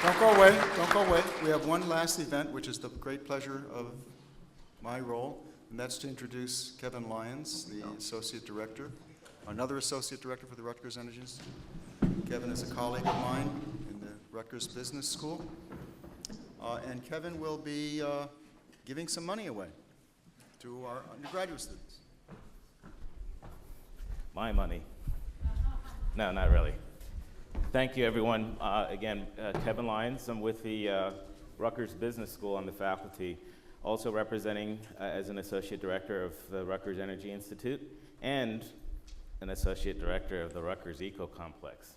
Don't go away, don't go away. We have one last event, which is the great pleasure of my role, and that's to introduce Kevin Lyons, the Associate Director, another Associate Director for the Rutgers Energy Institute. Kevin is a colleague of mine in the Rutgers Business School, and Kevin will be giving some money away to our undergraduate students. My money. No, not really. Thank you, everyone. Again, Kevin Lyons. I'm with the Rutgers Business School on the faculty, also representing as an Associate Director of the Rutgers Energy Institute and an Associate Director of the Rutgers Eco Complex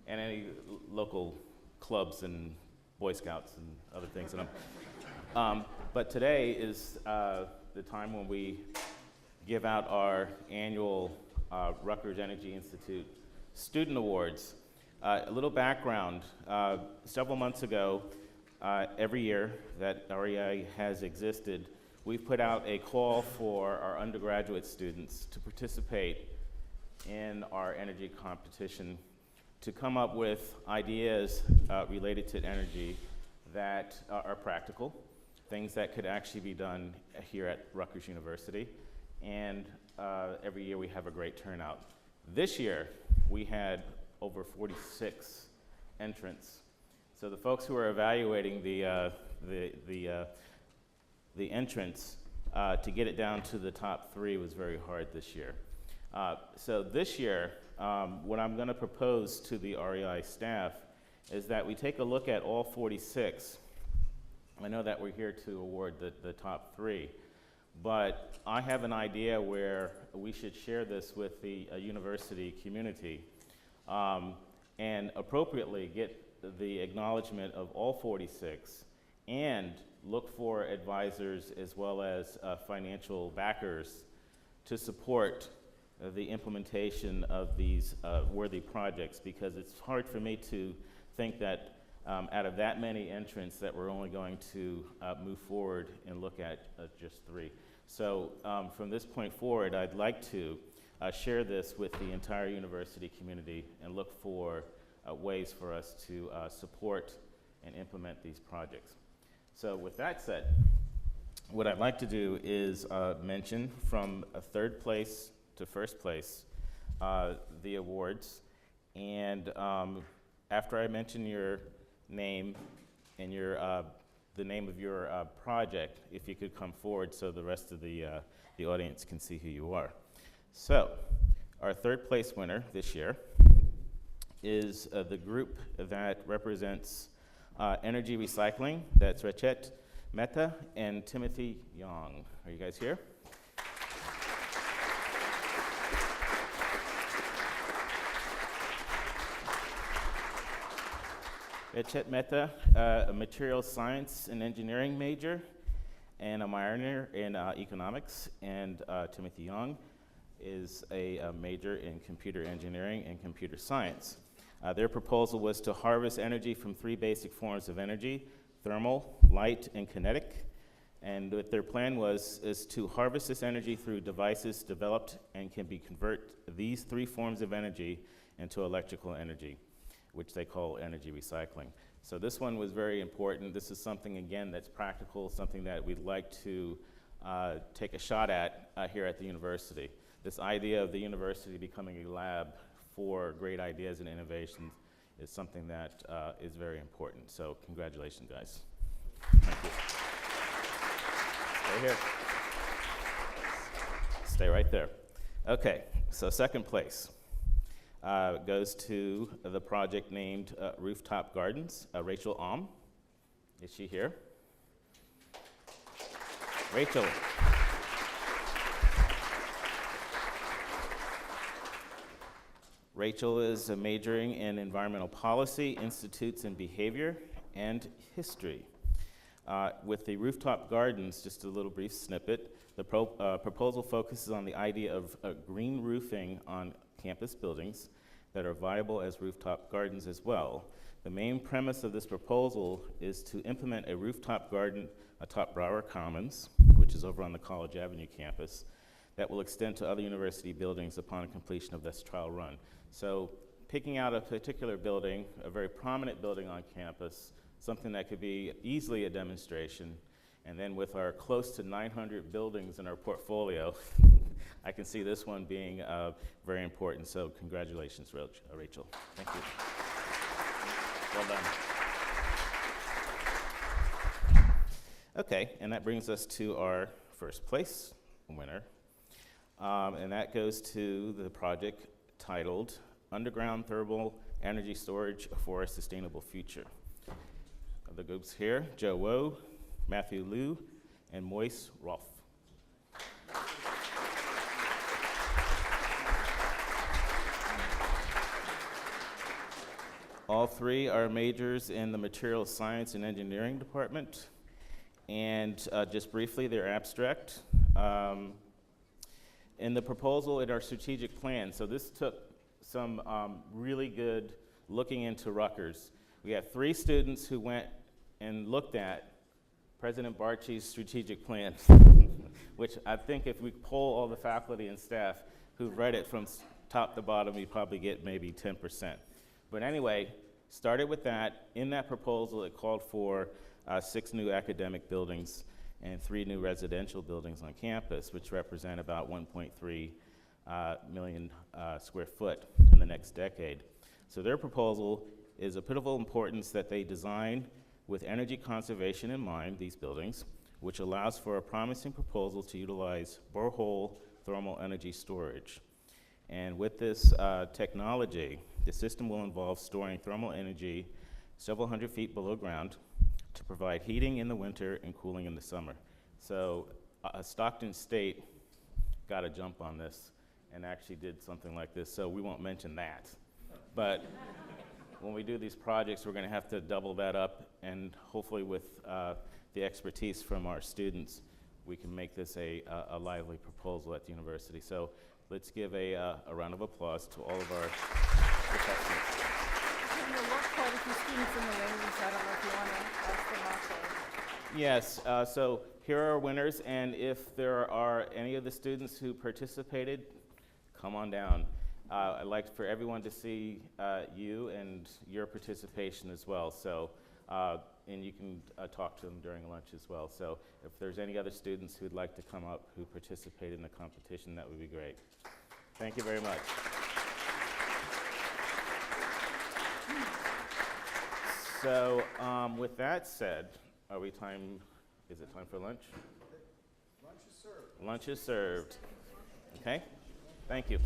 and any local clubs and Boy Scouts and other things. But today is the time when we give out our annual Rutgers Energy Institute Student Awards. A little background, several months ago, every year that REI has existed, we've put out a call for our undergraduate students to participate in our energy competition, to come up with ideas related to energy that are practical, things that could actually be done here at Rutgers University, and every year we have a great turnout. This year, we had over 46 entrants. So the folks who are evaluating the entrants to get it down to the top 3 was very hard this year. So this year, what I'm going to propose to the REI staff is that we take a look at all 46. I know that we're here to award the top 3, but I have an idea where we should share this with the university community and appropriately get the acknowledgement of all 46 and look for advisors as well as financial backers to support the implementation of these worthy projects, because it's hard for me to think that out of that many entrants that we're only going to move forward and look at just 3. So from this point forward, I'd like to share this with the entire university community and look for ways for us to support and implement these projects. So with that said, what I'd like to do is mention from 3rd place to 1st place the awards, and after I mention your name and the name of your project, if you could come forward so the rest of the audience can see who you are. So, our 3rd place winner this year is the group that represents energy recycling. That's Rechet Mehta and Timothy Young. Are you guys here? Rechet Mehta, a materials science and engineering major and a minor in economics, and Timothy Young is a major in computer engineering and computer science. Their proposal was to harvest energy from 3 basic forms of energy: thermal, light, and kinetic. And what their plan is to harvest this energy through devices developed and can convert these 3 forms of energy into electrical energy, which they call energy recycling. So this one was very important. This is something, again, that's practical, something that we'd like to take a shot at here at the university. This idea of the university becoming a lab for great ideas and innovations is something that is very important. So congratulations, guys. Thank you. Stay here. Stay right there. Okay, so 2nd place goes to the project named Rooftop Gardens. Rachel Alm. Is she here? Rachel. Rachel is majoring in environmental policy, institutes and behavior, and history. With the Rooftop Gardens, just a little brief snippet, the proposal focuses on the idea of green roofing on campus buildings that are viable as rooftop gardens as well. The main premise of this proposal is to implement a rooftop garden atop Brower Commons, which is over on the College Avenue campus, that will extend to other university buildings upon completion of this trial run. So picking out a particular building, a very prominent building on campus, something that could be easily a demonstration. And then with our close to 900 buildings in our portfolio, I can see this one being very important. So congratulations, Rachel. Thank you. Well done. Okay, and that brings us to our first place winner. And that goes to the project titled Underground Thermal Energy Storage for a Sustainable Future. The groups here, Joe Woe, Matthew Liu, and Moise Rolfe. All three are majors in the Materials Science and Engineering department. And just briefly, their abstract. In the proposal in our strategic plan, so this took some really good looking into Rutgers. We had 3 students who went and looked at President Barchi's strategic plan, which I think if we poll all the faculty and staff who've read it from top to bottom, we probably get maybe 10%. But anyway, started with that. In that proposal, it called for 6 new academic buildings and 3 new residential buildings on campus, which represent about 1.3 million square foot in the next decade. So their proposal is of pivotal importance that they design with energy conservation in mind, these buildings, which allows for a promising proposal to utilize borehole thermal energy storage. And with this technology, the system will involve storing thermal energy several hundred feet below ground to provide heating in the winter and cooling in the summer. So Stockton State got a jump on this and actually did something like this, so we won't mention that. But when we do these projects, we're going to have to double that up, and hopefully with the expertise from our students, we can make this a lively proposal at the university. So let's give a round of applause to all of our professors. There were quite a few students in the wings. I don't know if you want to ask them also. Yes, so here are our winners, and if there are any of the students who participated, come on down. I'd like for everyone to see you and your participation as well. So, and you can talk to them during lunch as well. So if there's any other students who'd like to come up who participated in the competition, that would be great. Thank you very much. So with that said, is it time for lunch? Lunch is served. Lunch is served. Okay, thank you.